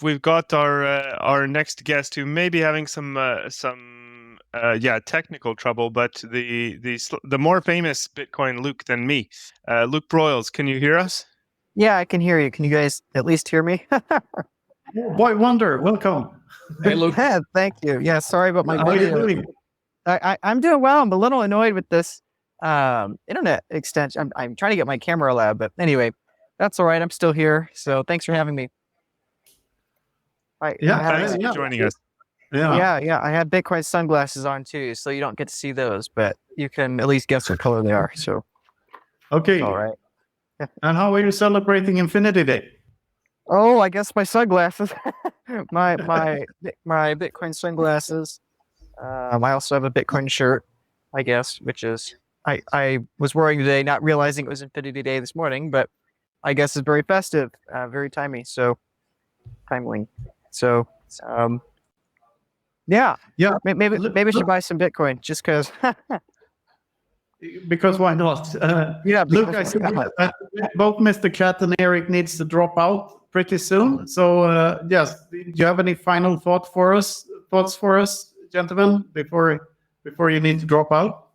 we've got our next guest who may be having some technical trouble, but the more famous Bitcoin Luke than me, Luke Broyles. Can you hear us? Yeah, I can hear you. Can you guys at least hear me? Boy Wonder, welcome. Hey, Luke. Yeah, thank you. Yeah, sorry about my How are you video. doing? I'm doing well. I'm a little annoyed with this internet extension. I'm trying to get my camera lab, but anyway, that's all right. I'm still here. So thanks for having me. Thanks for joining us. Yeah. I had Bitcoin sunglasses on too, so you don't get to see those, but you can at least guess what color they are. So okay, all right. And how are you celebrating Infinity Day? Oh, I guess my sunglasses, my Bitcoin sunglasses. I also have a Bitcoin shirt, I guess, which is I was wearing today, not realizing it was Infinity Day this morning, but I guess it's very festive, very timely. So maybe we should buy some Bitcoin just because. Because why not? Luke, I see both Mr. Cat and Erik needs to drop out pretty soon. So yes, do you have any final thoughts for us, gentlemen, before you need to drop out?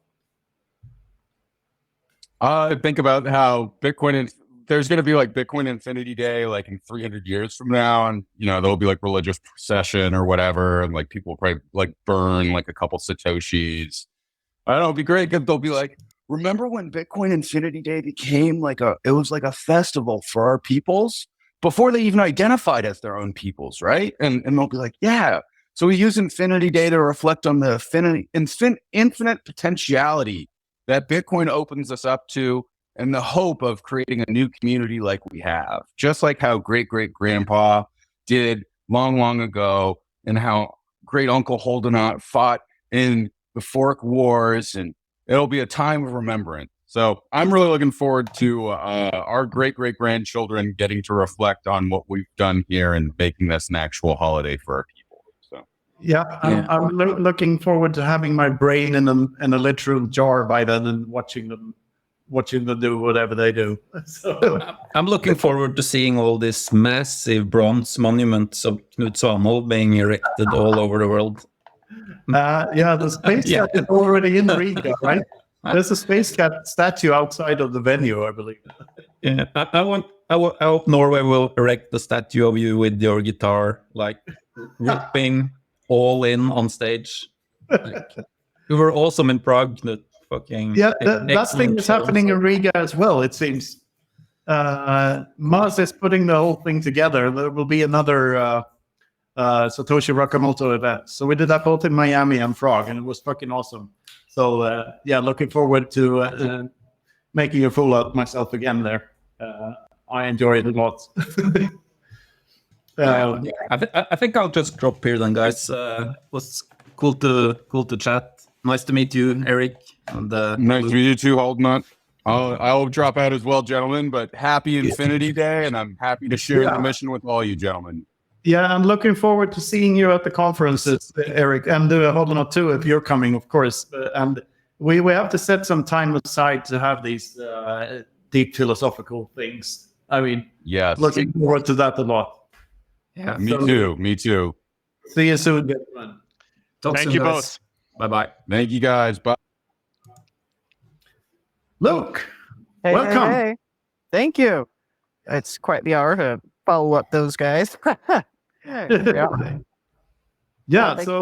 Think about how there's going to be like Bitcoin Infinity Day like in 300 years from now, and there'll be like religious procession or whatever, and like people will probably like burn like a couple Satoshis. I don't know, it'd be great because they'll be like, remember when Bitcoin Infinity Day became it was like a festival for our peoples before they even identified as their own peoples, right? And they'll be like, yeah. So we use Infinity Day to reflect on the infinite potentiality that Bitcoin opens us up to, and the hope of creating a new community like we have, just like how great-great-grandpa did long ago, and how great Uncle Hodlonaut fought in the Fork Wars, and it'll be a time of remembrance. So I'm really looking forward to our great-great-grandchildren getting to reflect on what we've done here and making this an actual holiday for our people. So I'm looking forward to having my brain in a literal jar by then and watching them do whatever they do. So I'm looking forward to seeing all these massive bronze monuments of Knut Svanholm being erected all over the world. The Space Cat is already in Riga, right? There's a Space Cat statue outside of the venue, I believe. Yeah, I hope Norway will erect the statue of you with your guitar, like ripping all in on stage. You were awesome in Prague, Knut. That thing is happening in Riga as well, it seems. Mars is putting the whole thing together. There will be another Satoshi Nakamoto event. So we did that both in Miami and Prague, and it was fucking awesome. So looking forward to making a fool out of myself again there. I enjoyed it a lot. I think I'll just drop here then, guys. Was cool to chat. Nice to meet you, Erik. And, nice to meet you too, Hodlonaut. I'll drop out as well, gentlemen, but happy Infinity Day, and I'm happy to share the mission with all you gentlemen. Yeah, I'm looking forward to seeing you at the conferences, Erik, and Hodlonaut too, if you're coming, of course. And we have to set some time aside to have these deep philosophical things. I mean, looking forward to that a lot. Yeah, me too. See you soon, gentlemen. Thank you both. Bye-bye. Thank you, guys. Bye. Luke, welcome. Hey. Thank you. It's quite the hour to follow up those guys. Thanks for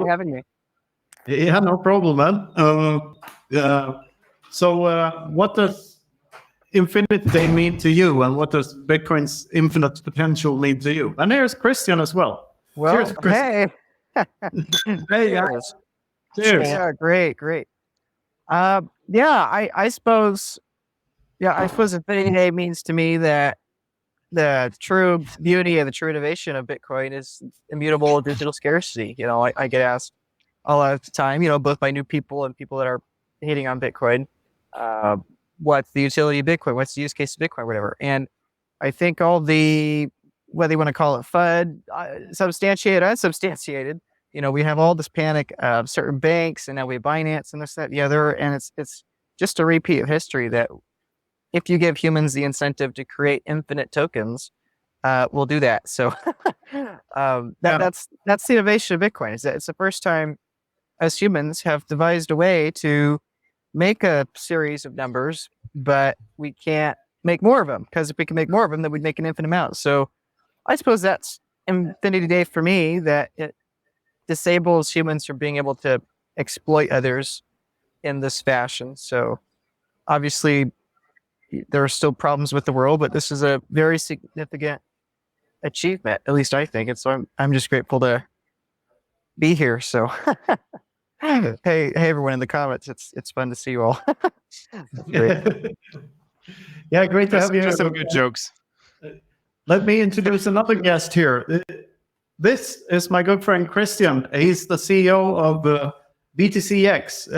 having me. Yeah, no problem, man. So what does Infinity Day mean to you, and what does Bitcoin's infinite potential mean to you? And there's Christian as well. Well, cheers, Christian. Hey guys. Cheers. Yeah, great. I suppose Infinity Day means to me that the true beauty and the true innovation of Bitcoin is immutable digital scarcity. I get asked a lot of the time, both by new people and people that are hating on Bitcoin, what's the utility of Bitcoin? What's the use case of Bitcoin, whatever. And I think all the, whether you want to call it FUD, substantiated, unsubstantiated, we have all this panic of certain banks, and now we have Binance and this, that, the other. And it's just a repeat of history that if you give humans the incentive to create infinite tokens, we'll do that. So that's the innovation of Bitcoin. Is that it's the first time as humans have devised a way to make a series of numbers, but we can't make more of them, because if we can make more of them, then we'd make an infinite amount. So I suppose that's Infinity Day for me, that it disables humans from being able to exploit others in this fashion. So obviously there are still problems with the world, but this is a very significant achievement, at least I think. And so I'm just grateful to be here. So hey everyone in the comments, it's fun to see you all. Great. Yeah, great to have you. Just some good jokes. Let me introduce another guest here. This is my good friend Christian. He's the CEO of BTCX,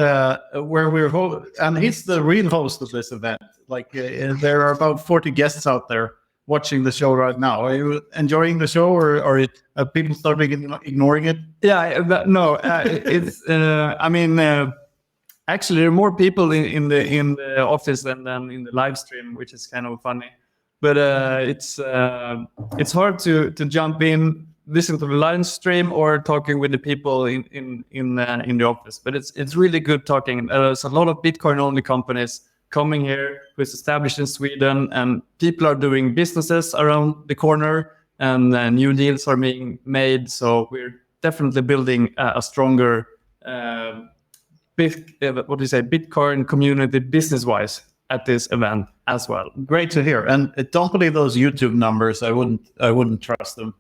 where and he's the real host of this event. Like there are about 40 guests out there watching the show right now. Are you enjoying the show, or are people starting ignoring it? Yeah, no, it's. I mean, actually, there are more people in the office than in the live stream, which is kind of funny. But it's hard to jump in, listen to the live stream, or talking with the people in the office. But it's really good talking. There's a lot of Bitcoin-only companies coming here who's established in Sweden, and people are doing businesses around the corner, and new deals are being made. So we're definitely building a stronger, Bitcoin community business-wise at this event as well. Great to hear. And don't believe those YouTube numbers. I wouldn't trust them.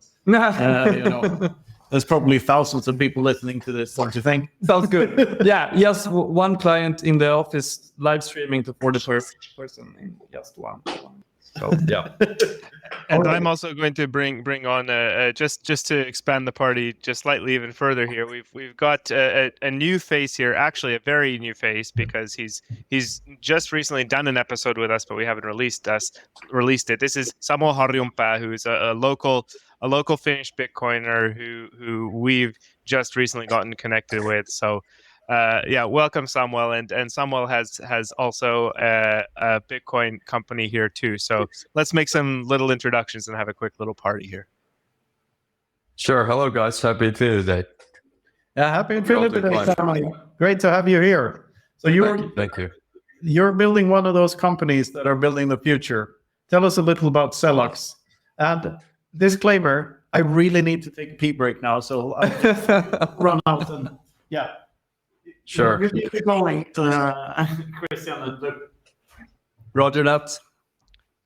There's probably thousands of people listening to this, don't you think? Sounds good. Yeah, yes, one client in the office live streaming to 40 person in just one. So yeah. And I'm also going to bring on just to expand the party just slightly even further here. We've got a new face here, actually a very new face, because he's just recently done an episode with us, but we haven't released it. This is Samuel Harjunpää, who's a local Finnish Bitcoiner who we've just recently gotten connected with. So welcome Samuel, and Samuel has also a Bitcoin company here too. So let's make some little introductions and have a quick little party here. Sure. Hello guys, happy Tuesday. Yeah, happy Infinity Day, Samuel. Great to have you here. So Thank you. You're building one of those companies that are building the future. Tell us a little about Xellox. And disclaimer, I really need to take a pee break now, so I'll run out and Sure. Keep going, Christian and Luke. Roger that.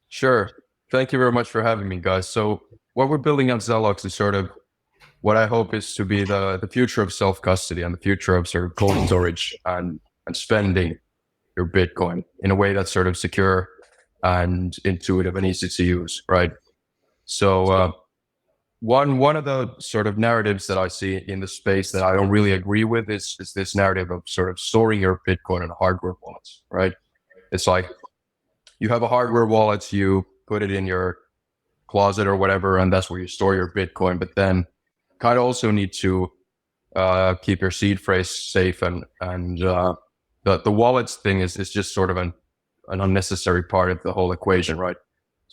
Sure. Thank you very much for having me, guys. So what we're building on Xellox is sort of what I hope is to be the future of self-custody and the future of sort of cold storage and spending your Bitcoin in a way that's sort of secure and intuitive and easy to use, right? So one of the sort of narratives that I see in the space that I don't really agree with is this narrative of sort of storing your Bitcoin in hardware wallets, right? It's like you have a hardware wallet, you put it in your closet or whatever, and that's where you store your Bitcoin. But then kind of also need to keep your seed phrase safe, and the wallets thing is just sort of an unnecessary part of the whole equation, right?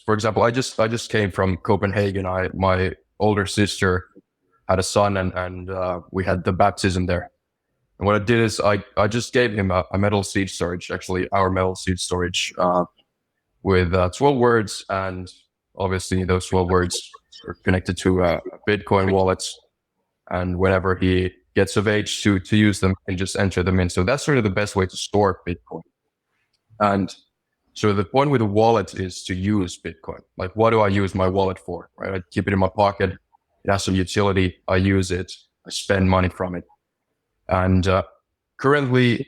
For example, I just came from Copenhagen. My older sister had a son, and we had the baptism there. And what I did is I just gave him a metal seed storage, actually our metal seed storage, with 12 words, and obviously those 12 words are connected to a Bitcoin wallet. And whenever he gets of age to use them, and just enter them in. So that's sort of the best way to store Bitcoin. And so the point with a wallet is to use Bitcoin. Like, what do I use my wallet for, right? I keep it in my pocket. It has some utility. I use it. I spend money from it. And currently,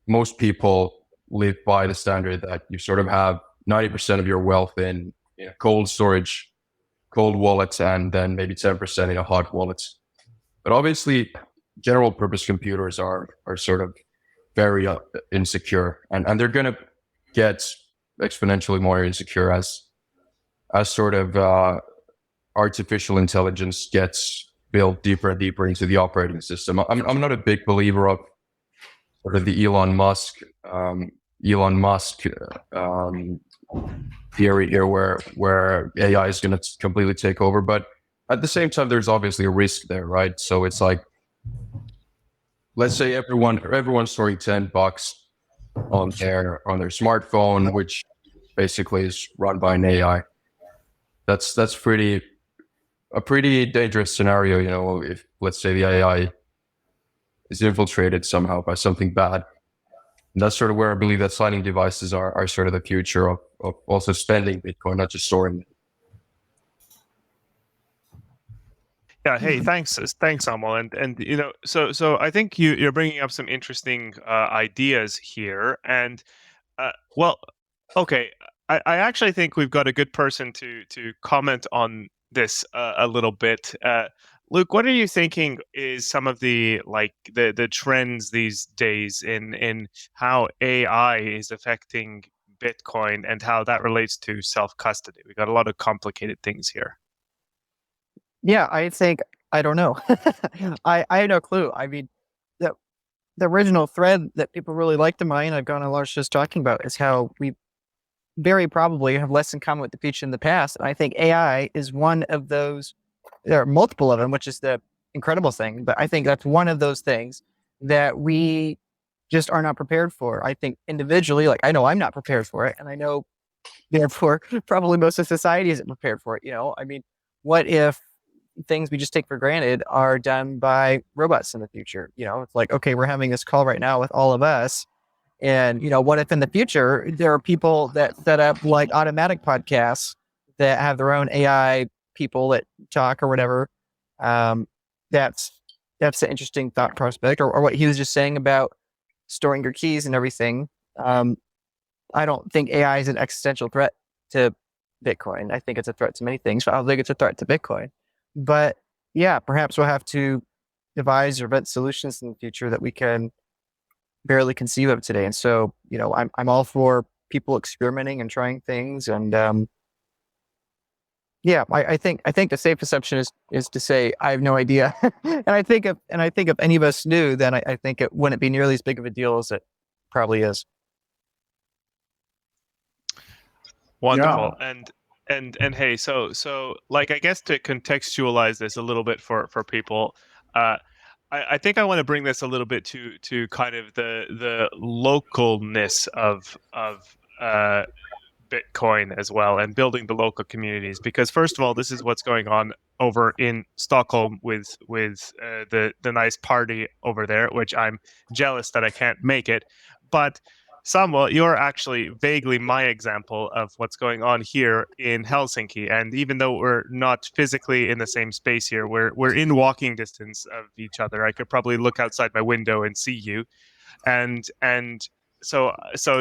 most people live by the standard that you sort of have 90% of your wealth in cold storage, cold wallets, and then maybe 10% in a hot wallet. But obviously, general purpose computers are sort of very insecure, and they're going to get exponentially more insecure as sort of artificial intelligence gets built deeper and deeper into the operating system. I'm not a big believer of sort of the Elon Musk theory here where AI is going to completely take over. But at the same time, there's obviously a risk there, right? So it's like, let's say everyone's storing $10 on their smartphone, which basically is run by an AI. That's a pretty dangerous scenario, you know, if let's say the AI is infiltrated somehow by something bad. And that's sort of where I believe that signing devices are sort of the future of also spending Bitcoin, not just storing it. Yeah. Hey, thanks, Samuel. And you know, so I think you're bringing up some interesting ideas here. And well, okay, I actually think we've got a good person to comment on this a little bit. Luke, what are you thinking is some of the the trends these days in how AI is affecting Bitcoin and how that relates to self-custody? We got a lot of complicated things here. Yeah, I don't know. I have no clue. I mean, the original thread that people really like to mine, I've gone a large just talking about, is how we very probably have less in common with the future in the past. And I think AI is one of those. There are multiple of them, which is the incredible thing. But I think that's one of those things that we just are not prepared for. I think individually, like I know I'm not prepared for it, and I know therefore probably most of society isn't prepared for it. You know, I mean, what if things we just take for granted are done by robots in the future? You know, it's like, okay, we're having this call right now with all of us. And, you know, what if in the future there are people that set up like automatic podcasts that have their own AI people that talk or whatever? That's an interesting thought prospect. Or what he was just saying about storing your keys and everything. I don't think AI is an existential threat to Bitcoin. I think it's a threat to many things, but I don't think it's a threat to Bitcoin. But yeah, perhaps we'll have to devise or invent solutions in the future that we can barely conceive of today. And so, you know, I'm all for people experimenting and trying things. And yeah, I think the safe assumption is to say I have no idea. and I think if any of us knew, then I think it wouldn't be nearly as big of a deal as it probably is. Wonderful. Yeah. And hey, so like, I guess to contextualize this a little bit for people, I think I want to bring this a little bit to kind of the localness of Bitcoin as well, and building the local communities. Because first of all, this is what's going on over in Stockholm with the nice party over there, which I'm jealous that I can't make it. But Samuel, you're actually vaguely my example of what's going on here in Helsinki. And even though we're not physically in the same space here, we're in walking distance of each other. I could probably look outside my window and see you. And so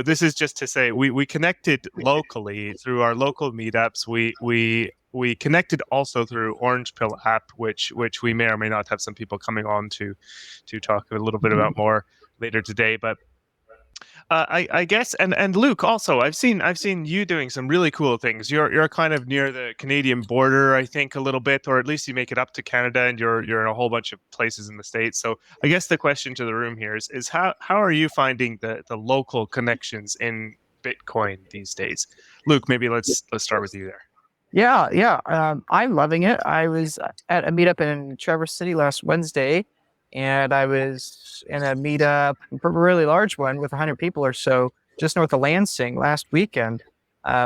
this is just to say we connected locally through our local meetups. We connected also through Orange Pill app, which we may or may not have some people coming on to talk a little bit about more later today. But I guess, and Luke also, I've seen you doing some really cool things. You're kind of near the Canadian border, I think, a little bit, or at least you make it up to Canada, and you're in a whole bunch of places in the States. So I guess the question to the room here is how are you finding the local connections in Bitcoin these days? Luke, maybe let's start with you there. Yeah. I'm loving it. I was at a meetup in Traverse City last Wednesday, and I was in a meetup, a really large one with 100 people or so, just north of Lansing last weekend,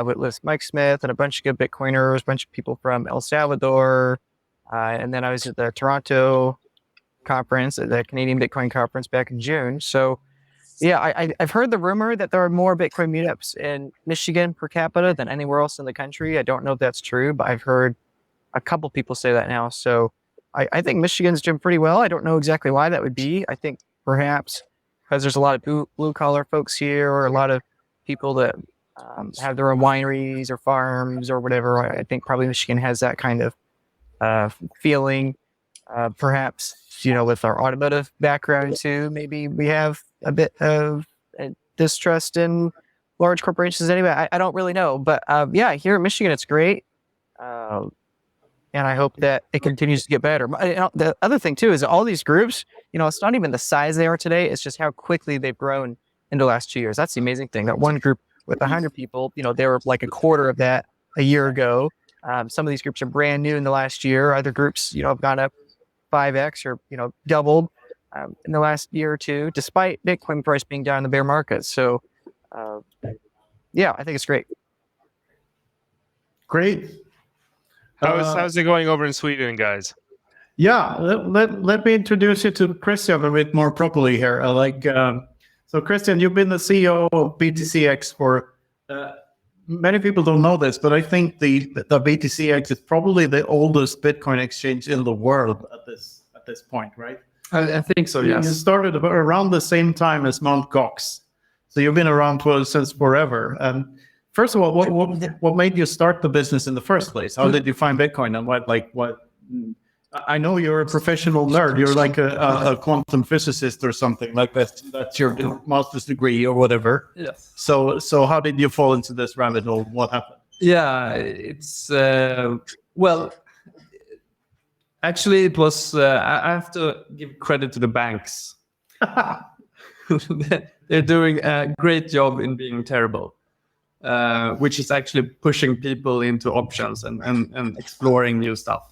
with Mike Smith and a bunch of good Bitcoiners, a bunch of people from El Salvador. And then I was at the Toronto conference, at the Canadian Bitcoin conference back in June. So yeah, I've heard the rumor that there are more Bitcoin meetups in Michigan per capita than anywhere else in the country. I don't know if that's true, but I've heard a couple people say that now. So I think Michigan's doing pretty well. I don't know exactly why that would be. I think perhaps because there's a lot of blue collar folks here, or a lot of people that have their own wineries or farms or whatever. I think probably Michigan has that kind of feeling. Perhaps, you know, with our automotive background too, maybe we have a bit of distrust in large corporations anyway. I don't really know. But yeah, here in Michigan, it's great. And I hope that it continues to get better. The other thing too is all these groups, you know, it's not even the size they are today. It's just how quickly they've grown in the last 2 years. That's the amazing thing. That one group with 100 people. They were like a quarter of that a year ago. Some of these groups are brand new in the last year. Other groups, have gone up 5x or, doubled in the last year or two, despite Bitcoin price being down in the bear market. So, yeah, I think it's great. Great. How's it going over in Sweden, guys? Yeah, let me introduce you to Christian a bit more properly here. So Christian, you've been the CEO of BTCX for, many people don't know this, but I think the BTCX is probably the oldest Bitcoin exchange in the world at this point, right? I think so, yes. You started around the same time as Mt. Gox. So you've been around since forever. And first of all, what made you start the business in the first place? How did you find Bitcoin, and what? I know you're a professional nerd. You're like a quantum physicist or something like that. That's your master's degree or whatever. Yes. So how did you fall into this rabbit hole? What happened? Yeah, it's well, actually, it was. I have to give credit to the banks. They're doing a great job in being terrible, which is actually pushing people into options and exploring new stuff.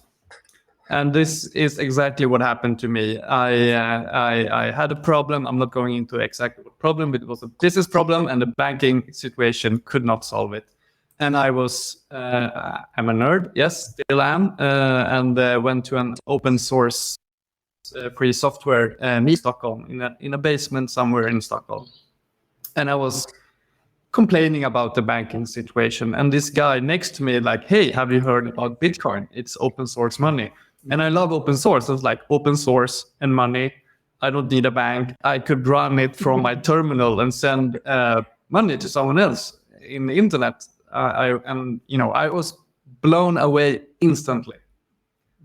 And this is exactly what happened to me. I had a problem. I'm not going into exactly what problem, but it was a business problem, and the banking situation could not solve it. And I was, I'm a nerd, yes, still am, and went to an open source free software in Stockholm, in a basement somewhere in Stockholm. And I was complaining about the banking situation. And this guy next to me, like, hey, have you heard about Bitcoin? It's open source money. And I love open source. I was like, open source and money. I don't need a bank. I could run it from my terminal and send money to someone else in the internet. I was blown away instantly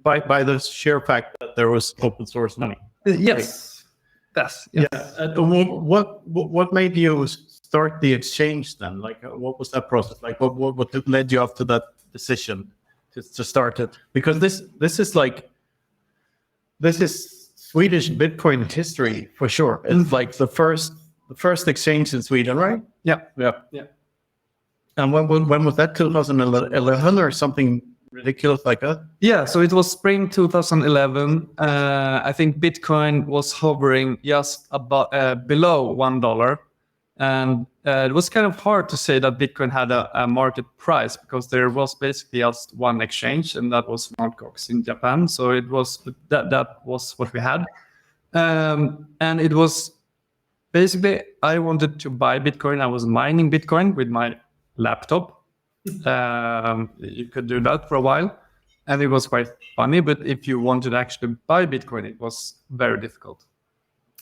By the sheer fact that there was open source money. Yes. Yes. Yeah. What made you start the exchange then? Like, what was that process? Like, what led you up to that decision to start it? Because this is Swedish Bitcoin history for sure. It's like the first exchange in Sweden, right? Yeah. And when was that? 2011 or something ridiculous like that? Yeah, so it was spring 2011. I think Bitcoin was hovering just about below $1. And it was kind of hard to say that Bitcoin had a market price, because there was basically just one exchange, and that was Mt. Gox in Japan. So it was that was what we had. And it was basically, I wanted to buy Bitcoin. I was mining Bitcoin with my laptop. You could do that for a while, and it was quite funny. But if you wanted to actually buy Bitcoin, it was very difficult.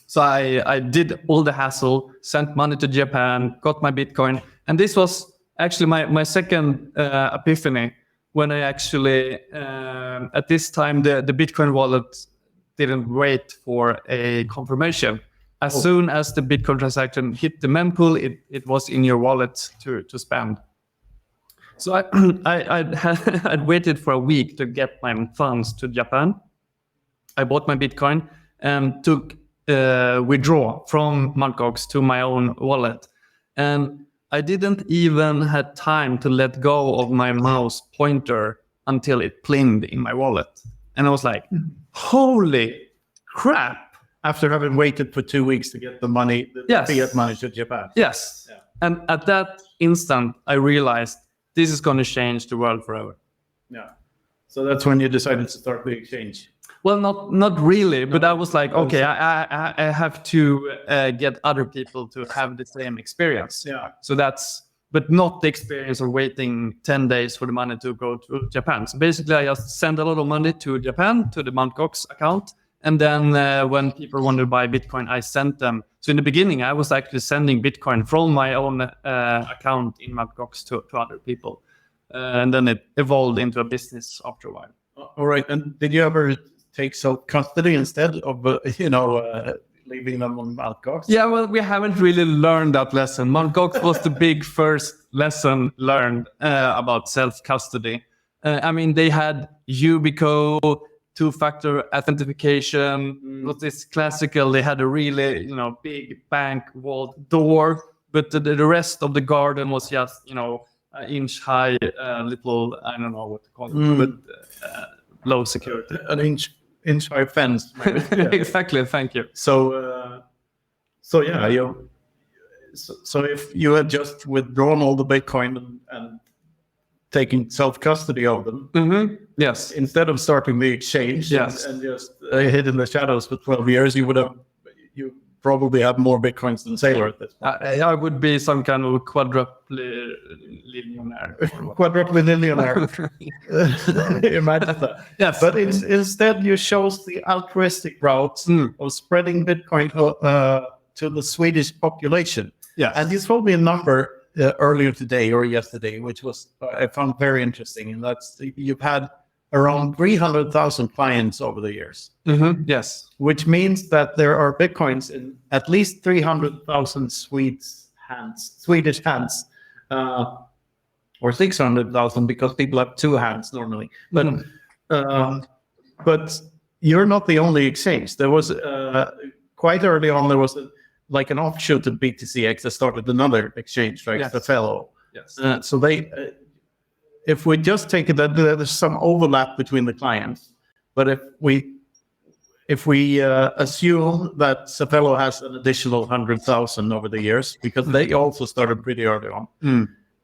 So I did all the hassle, sent money to Japan, got my Bitcoin. And this was actually my second epiphany, when I actually, at this time, the Bitcoin wallet didn't wait for a confirmation. As soon as the Bitcoin transaction hit the mempool, it was in your wallet to spend. So I'd waited for a week to get my funds to Japan. I bought my Bitcoin and took withdraw from Mt. Gox to my own wallet. And I didn't even have time to let go of my mouse pointer until it plinged in my wallet. And I was like, holy crap. After having waited for 2 weeks to get the money, fiat money to Japan. Yes. Yeah. And at that instant, I realized this is going to change the world forever. Yeah. So that's when you decided to start the exchange. Well, not really, but I was like, okay, I have to get other people to have the same experience. Yeah. So but not the experience of waiting 10 days for the money to go to Japan. So basically, I just send a lot of money to Japan, to the Mt. Gox account. And then when people wanted to buy Bitcoin, I sent them. So in the beginning, I was actually sending Bitcoin from my own account in Mt. Gox to other people. And then it evolved into a business after a while. All right. And did you ever take self-custody instead of, leaving them on Mt. Gox? Yeah, well, we haven't really learned that lesson. Mt. Gox was the big first lesson learned about self-custody. I mean, they had Yubico, two-factor authentication. Was this classical? They had a really, big bank vault door but the rest of the garden was just an inch high, little, I don't know what to call it, but low security. An inch high fence. Maybe. Yeah. Exactly. Thank you. So yeah, so if you had just withdrawn all the Bitcoin and taking self-custody of them, Yes. instead of starting the exchange, Yes. and just hid in the shadows for 12 years, you probably have more Bitcoins than Sailor at this point. I would be some kind of quadrupillionaire. Quadrupillionaire. Imagine that. Yes. But instead, you chose the altruistic route of spreading Bitcoin to the Swedish population. Yeah. And you told me a number earlier today or yesterday, which was I found very interesting, and that's you've had around 300,000 clients over the years. Yes. Which means that there are Bitcoins in at least 300,000 Swedish hands, or 600,000 because people have two hands normally. But you're not the only exchange. There was quite early on. There was like an offshoot of BTCX that started another exchange, like the Fellow. Yes. So they, if we just take it that there's some overlap between the clients, but if we assume that Safello has an additional 100,000 over the years, because they also started pretty early on,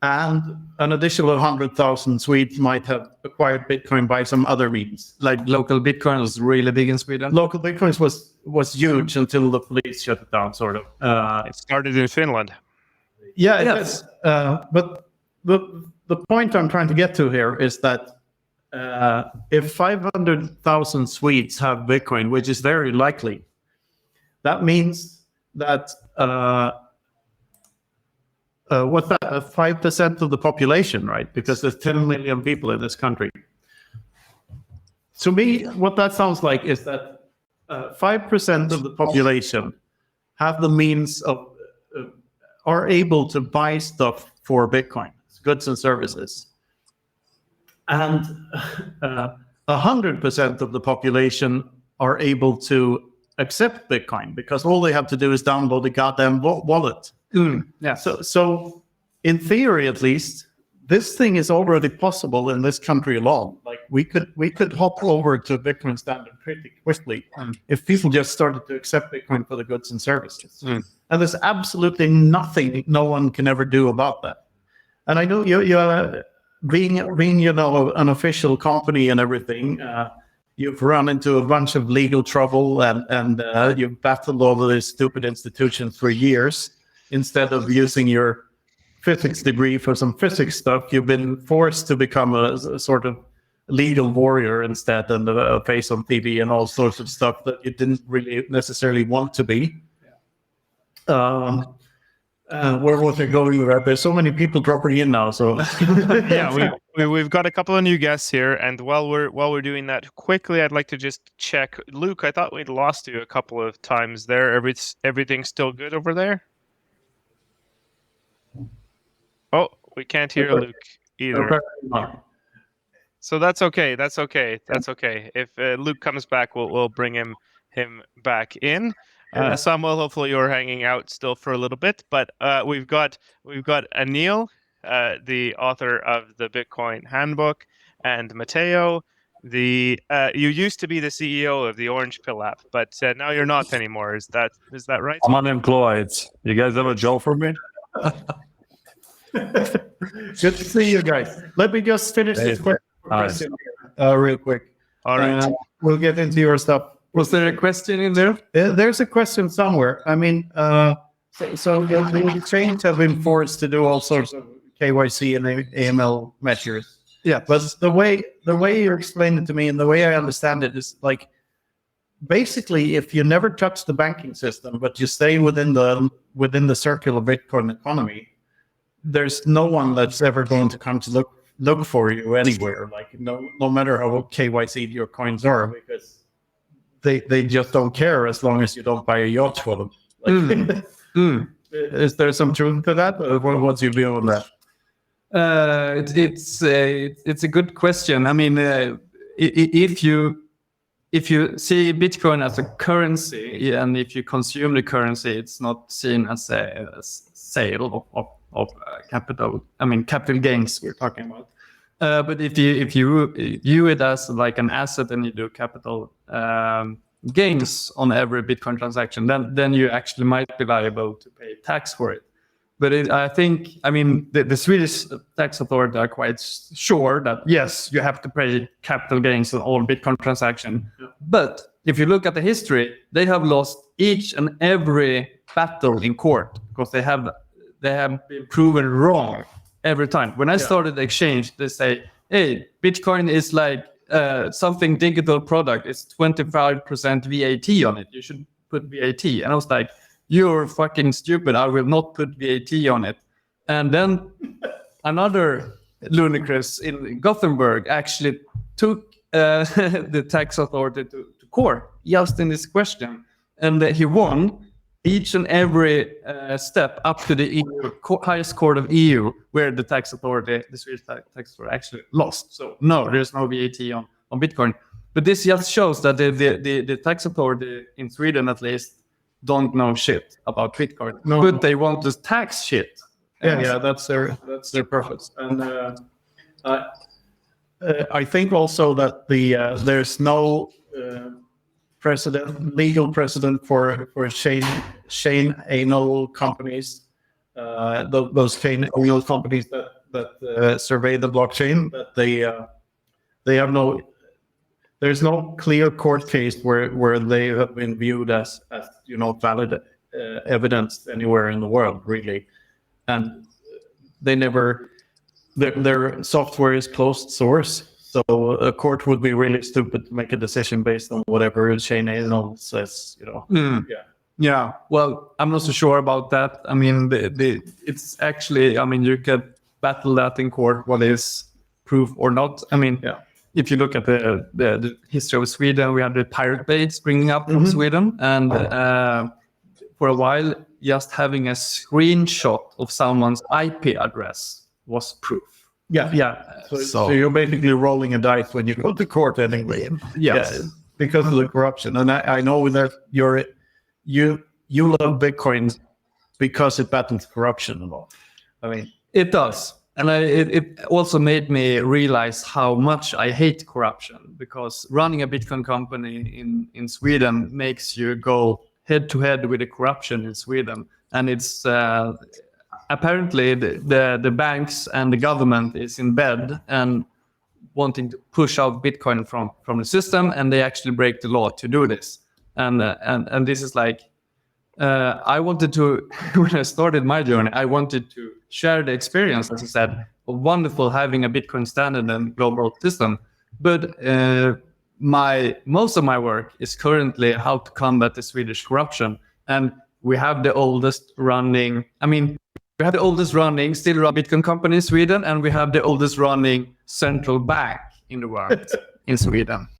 and an additional 100,000 Swedes might have acquired Bitcoin by some other means. Like local Bitcoin was really big in Sweden. Local Bitcoins was huge until the police shut it down, sort of. It started in Finland. Yeah, Yes. but the point I'm trying to get to here is that if 500,000 Swedes have Bitcoin, which is very likely, that means that what's that? 5% of the population, right? Because there's 10 million people in this country. To me, what that sounds like is that 5% of the population have the means of are able to buy stuff for Bitcoin, goods and services. And 100% of the population are able to accept Bitcoin because all they have to do is download the goddamn wallet. Yeah. So in theory, at least, this thing is already possible in this country alone. Like we could hop over to Bitcoin standard pretty quickly if people just started to accept Bitcoin for the goods and services. And there's absolutely nothing no one can ever do about that. And I know you're being an official company and everything. You've run into a bunch of legal trouble and you've battled all of these stupid institutions for years. Instead of using your physics degree for some physics stuff, you've been forced to become a sort of legal warrior instead, and a face on TV and all sorts of stuff that you didn't really necessarily want to be. Where was I going with that? There's so many people dropping in now. So Yeah, we've got a couple of new guests here, and while we're doing that quickly, I'd like to just check. Luke, I thought we'd lost you a couple of times there. Everything's still good over there? Oh, we can't hear Luke either. So that's okay. That's okay. If Luke comes back, we'll bring him back in. Samuel, hopefully you're hanging out still for a little bit, but we've got Anil, the author of the Bitcoin Handbook, and Matteo, you used to be the CEO of the Orange Pill app, but now you're not anymore. Is that right? I'm unemployed. You guys have a job for me? good to see you guys. Let me just finish this question real quick. All right. We'll get into your stuff. Was there a question in there? There's a question somewhere. I mean, so the exchange have been forced to do all sorts of KYC and AML measures. Yeah. But the way you explained it to me and the way I understand it is like, basically, if you never touch the banking system, but you stay within the circle of Bitcoin economy, there's no one that's ever going to come to look for you anywhere. Like no matter how KYC your coins are, because they just don't care as long as you don't buy a yacht for them. Like, is there some truth to that? Or what's your view on that? It's a good question. I mean, if you if you see Bitcoin as a currency, and if you consume the currency, it's not seen as a sale of capital. I mean, capital gains we're talking about. But if you view it as like an asset and you do capital gains on every Bitcoin transaction, then you actually might be liable to pay tax for it. But I think, I mean, the Swedish tax authority are quite sure that, yes, you have to pay capital gains on all Bitcoin transactions. Yeah. But if you look at the history, they have lost each and every battle in court because they have been proven wrong every time. When I started the exchange, they say, hey, Bitcoin is like something digital product. It's 25% VAT on it. You should put VAT. And I was like, you're fucking stupid. I will not put VAT on it. And then another ludicrous in Gothenburg actually took the tax authority to court just in this question. And he won each and every step up to the EU, highest court of EU, where the tax authority, the Swedish tax authority, actually lost. So no, there's no VAT on Bitcoin. But this just shows that the tax authority in Sweden, at least, don't know shit about Bitcoin, but they want to tax shit. Yeah, that's their purpose. And I think also that there's no legal precedent for chain anal companies, those chain anal companies that survey the blockchain. That they have no. There's no clear court case where they have been viewed as valid evidence anywhere in the world, really, and they never. Their software is closed source, so a court would be really stupid to make a decision based on whatever chain anal says. Yeah. Well, I'm not so sure about that. I mean, it's actually. I mean, you could battle that in court. What is proof or not? I mean, yeah. If you look at the history of Sweden, we had the Pirate Bay springing up from Sweden, and for a while, just having a screenshot of someone's IP address was proof. Yeah. So you're basically rolling a dice when you go to court anyway. Yes. Yeah, because of the corruption. And I know that you love Bitcoin because it battles corruption and all. I mean, it does. And it also made me realize how much I hate corruption, because running a Bitcoin company in Sweden makes you go head to head with the corruption in Sweden. And it's apparently the banks and the government is in bed and wanting to push out Bitcoin from the system, and they actually break the law to do this. And this is like, I wanted to, when I started my journey, I wanted to share the experience, as I said, wonderful having a Bitcoin standard and global system. But most of my work is currently how to combat the Swedish corruption. And we have the oldest running, still run Bitcoin company in Sweden, and we have the oldest running central bank in the world in Sweden.